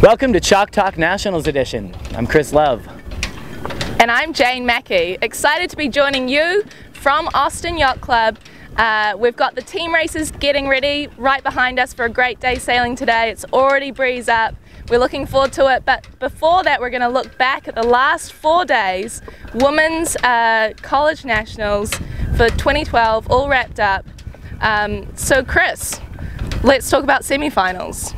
Welcome to Chalk Talk Nationals Edition. I'm Chris Love. And I'm Jane Mackey. Excited to be joining you from Austin Yacht Club. We've got the team races getting ready right behind us for a great day sailing today. It's already breeze up. We're looking forward to it, but before that we're going to look back at the last 4 days, Women's College Nationals for 2012, all wrapped up. So Chris, let's talk about semifinals.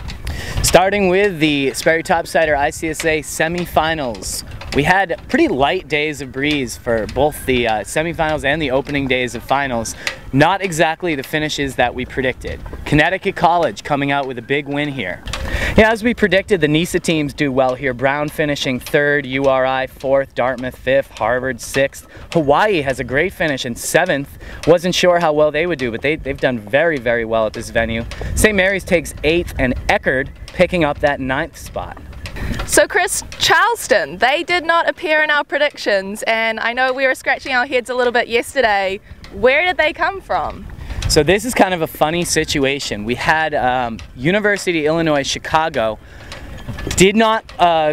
Starting with the Sperry Top-Sider ICSA Semifinals. We had pretty light days of breeze for both the semifinals and the opening days of finals. Not exactly the finishes that we predicted. Connecticut College coming out with a big win here. Yeah, as we predicted, the NISA teams do well here. Brown finishing 3rd, URI 4th, Dartmouth 5th, Harvard 6th. Hawaii has a great finish in 7th. Wasn't sure how well they would do, but they've done very, very well at this venue. St. Mary's takes 8th, and Eckerd picking up that 9th spot. So Chris, Charleston, they did not appear in our predictions, and I know we were scratching our heads a little bit yesterday. Where did they come from? So this is kind of a funny situation. We had University of Illinois Chicago did not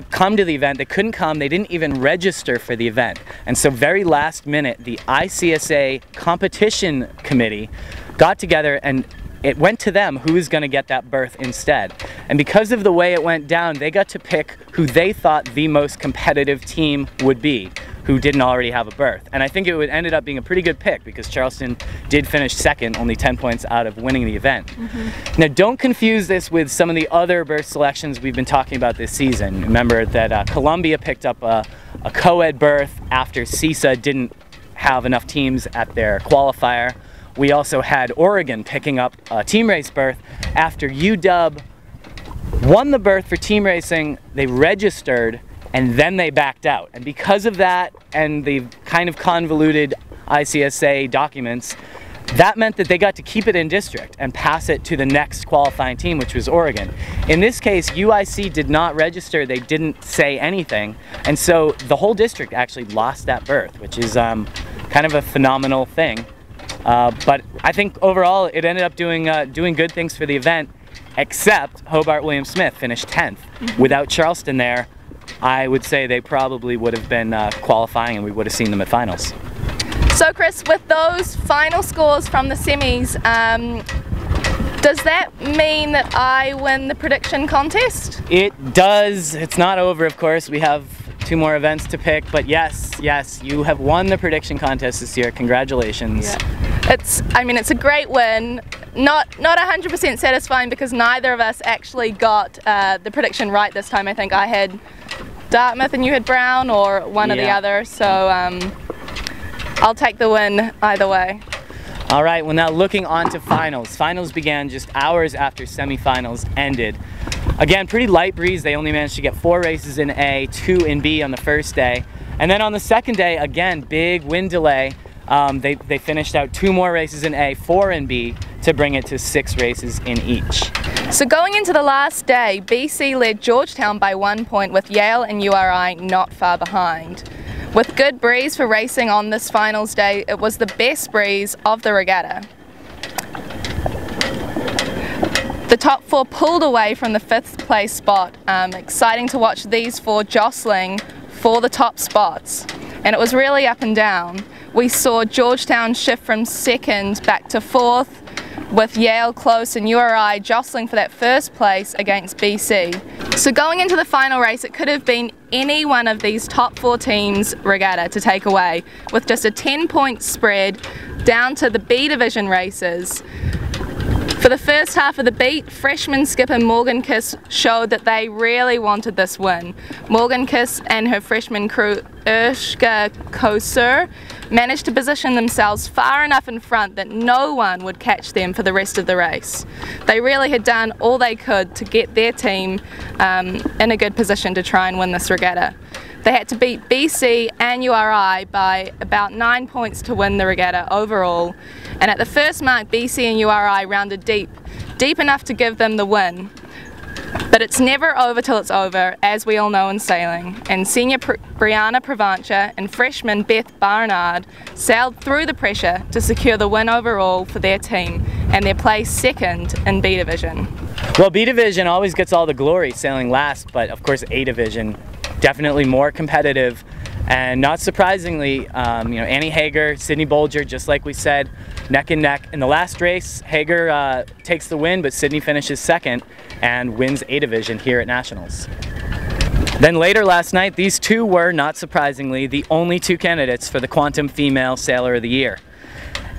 come to the event. They couldn't come. They didn't even register for the event. And so very last minute, the ICSA competition committee got together and it went to them who was going to get that berth instead. And because of the way it went down, they got to pick who they thought the most competitive team would be, who didn't already have a berth. And I think it ended up being a pretty good pick because Charleston did finish 2nd, only 10 points out of winning the event. Now don't confuse this with some of the other berth selections we've been talking about this season. Remember that Columbia picked up a co-ed berth after ICSA didn't have enough teams at their qualifier. We also had Oregon picking up a team race berth after UW won the berth for team racing. They registered and then they backed out. And because of that and the kind of convoluted ICSA documents, that meant that they got to keep it in district and pass it to the next qualifying team, which was Oregon. In this case, UIC did not register. They didn't say anything. And so the whole district actually lost that berth, which is kind of a phenomenal thing. But I think overall it ended up doing good things for the event, except Hobart William Smith finished 10th. Without Charleston there, I would say they probably would have been qualifying and we would have seen them at finals. So Chris, with those final scores from the semis, does that mean that I win the prediction contest? It does. It's not over, of course. We have 2 more events to pick, but yes, you have won the prediction contest this year. Congratulations. Yeah. It's a great win. Not 100% satisfying because neither of us actually got the prediction right this time. I think I had Dartmouth and you had Brown, or one or the other, so I'll take the win either way. All right, well now looking on to finals. Finals began just hours after semifinals ended. Again, pretty light breeze. They only managed to get 4 races in A, 2 in B on the first day. And then on the second day, again, big wind delay. They finished out 2 more races in A, 4 in B to bring it to 6 races in each. So going into the last day, BC led Georgetown by 1 point with Yale and URI not far behind. With good breeze for racing on this finals day, it was the best breeze of the regatta. The top 4 pulled away from the 5th place spot. Exciting to watch these 4 jostling for the top spots. And it was really up and down. We saw Georgetown shift from 2nd back to 4th, with Yale close and URI jostling for that 1st place against BC. So going into the final race, it could have been any one of these top 4 teams' regatta to take away, with just a 10-point spread down to the B division races. For the first half of the beat, freshman skipper Morgan Kiss showed that they really wanted this win. Morgan Kiss and her freshman crew Urshka Kosur managed to position themselves far enough in front that no one would catch them for the rest of the race. They really had done all they could to get their team in a good position to try and win this regatta. They had to beat BC and URI by about 9 points to win the regatta overall. And at the first mark, BC and URI rounded deep enough to give them the win. But it's never over till it's over, as we all know in sailing. And senior Brianna Pravancha and freshman Beth Barnard sailed through the pressure to secure the win overall for their team and they're placed second in B Division. Well, B Division always gets all the glory sailing last, but of course A Division definitely more competitive. And not surprisingly, Annie Hager, Sydney Bulger, just like we said, neck and neck. In the last race, Hager takes the win, but Sydney finishes second and wins A Division here at Nationals. Then later last night, these two were, not surprisingly, the only two candidates for the Quantum Female Sailor of the Year.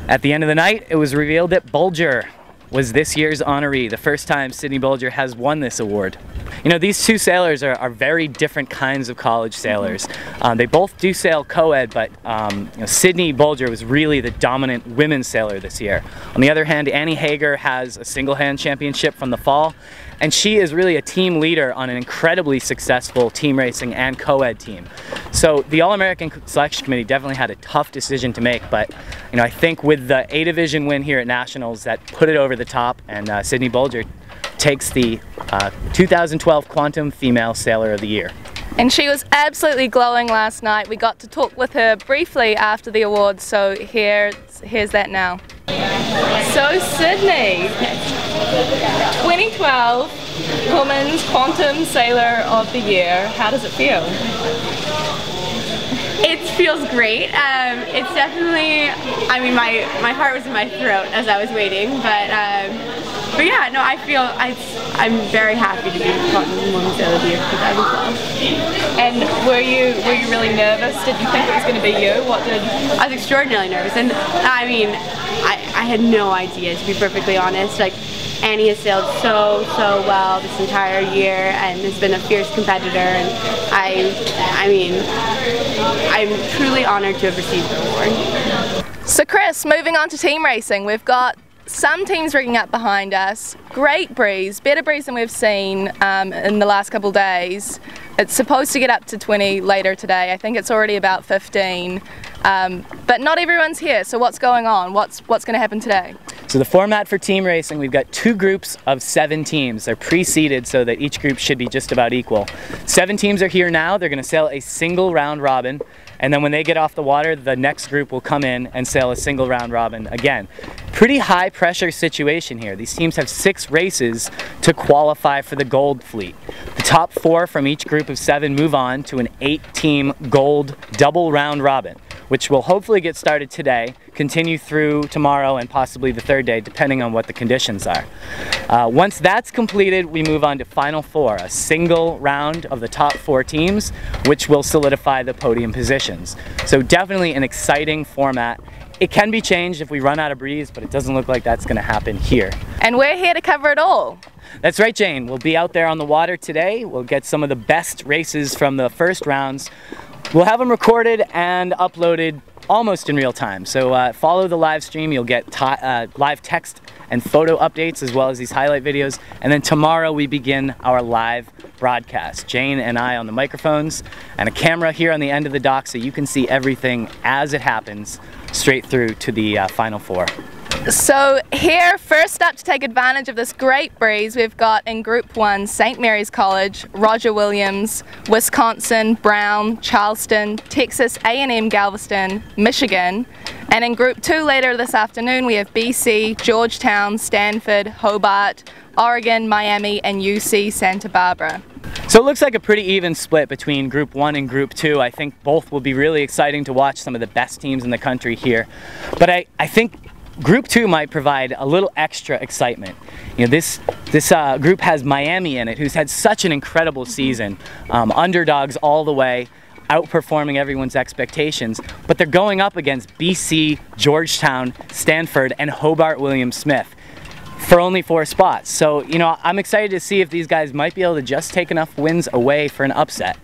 At the end of the night, it was revealed that Bulger was this year's honoree, the first time Sydney Bulger has won this award. You know, these two sailors are very different kinds of college sailors. They both do sail co-ed, but Sydney Bulger was really the dominant women's sailor this year. On the other hand, Annie Hager has a single-hand championship from the fall, and she is really a team leader on an incredibly successful team racing and co-ed team. So the All-American Selection Committee definitely had a tough decision to make, but I think with the A Division win here at Nationals, that put it over the top, and Sydney Bulger takes the 2012 Quantum Female Sailor of the Year. And she was absolutely glowing last night. We got to talk with her briefly after the awards, so here's that now. So Sydney, 2012 Women's Quantum Sailor of the Year, how does it feel? It feels great. It's definitely, I mean, my heart was in my throat as I was waiting, but yeah, no, I'm very happy to be Quantum Women's Sailor of the Year for 2012. And were you really nervous? Did you think it was going to be you? I was extraordinarily nervous, and I mean, I had no idea, to be perfectly honest. Like, Annie has sailed so well this entire year and has been a fierce competitor, and I mean, I'm truly honored to have received the award. So Chris, moving on to team racing, we've got some teams rigging up behind us. Great breeze, better breeze than we've seen in the last couple of days. It's supposed to get up to 20 later today. I think it's already about 15. But not everyone's here, so what's going on? What's going to happen today? So the format for team racing, we've got two groups of 7 teams. They're pre-seeded so that each group should be just about equal. 7 teams are here now. They're going to sail a single round robin, and then when they get off the water, the next group will come in and sail a single round robin again. Pretty high pressure situation here. These teams have 6 races to qualify for the gold fleet. The top 4 from each group of 7 move on to an 8-team gold double round robin, which will hopefully get started today, continue through tomorrow and possibly the 3rd day, depending on what the conditions are. Once that's completed, we move on to Final 4, a single round of the top 4 teams, which will solidify the podium positions. So definitely an exciting format. It can be changed if we run out of breeze, but it doesn't look like that's going to happen here. And we're here to cover it all. That's right, Jane. We'll be out there on the water today. We'll get some of the best races from the first rounds. We'll have them recorded and uploaded almost in real time. So follow the live stream. You'll get live text and photo updates as well as these highlight videos. And then tomorrow we begin our live broadcast. Jane and I on the microphones and a camera here on the end of the dock so you can see everything as it happens straight through to the Final 4. So here, first up to take advantage of this great breeze, we've got in Group 1, St. Mary's College, Roger Williams, Wisconsin, Brown, Charleston, Texas A&M Galveston, Michigan. And in Group 2 later this afternoon, we have BC, Georgetown, Stanford, Hobart, Oregon, Miami, and UC Santa Barbara. So it looks like a pretty even split between Group 1 and Group 2. I think both will be really exciting to watch, some of the best teams in the country here. But I think Group 2 might provide a little extra excitement. You know, this group has Miami in it, who's had such an incredible season. Underdogs all the way, outperforming everyone's expectations. But they're going up against BC, Georgetown, Stanford, and Hobart Williams Smith for only 4 spots. So, you know, I'm excited to see if these guys might be able to just take enough wins away for an upset.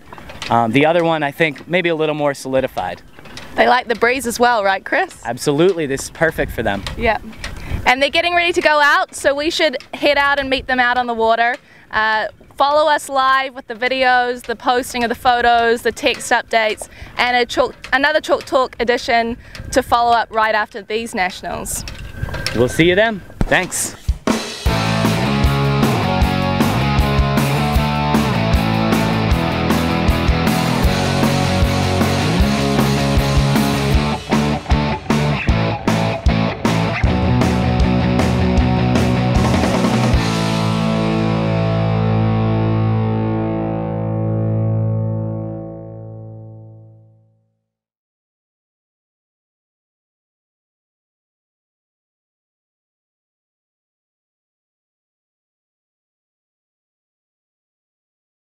The other one, I think, maybe a little more solidified. They like the breeze as well, right, Chris? Absolutely, this is perfect for them. Yeah. And they're getting ready to go out, so we should head out and meet them out on the water. Follow us live with the videos, the posting of the photos, the text updates, and another Chalk Talk edition to follow up right after these nationals. We'll see you then. Thanks.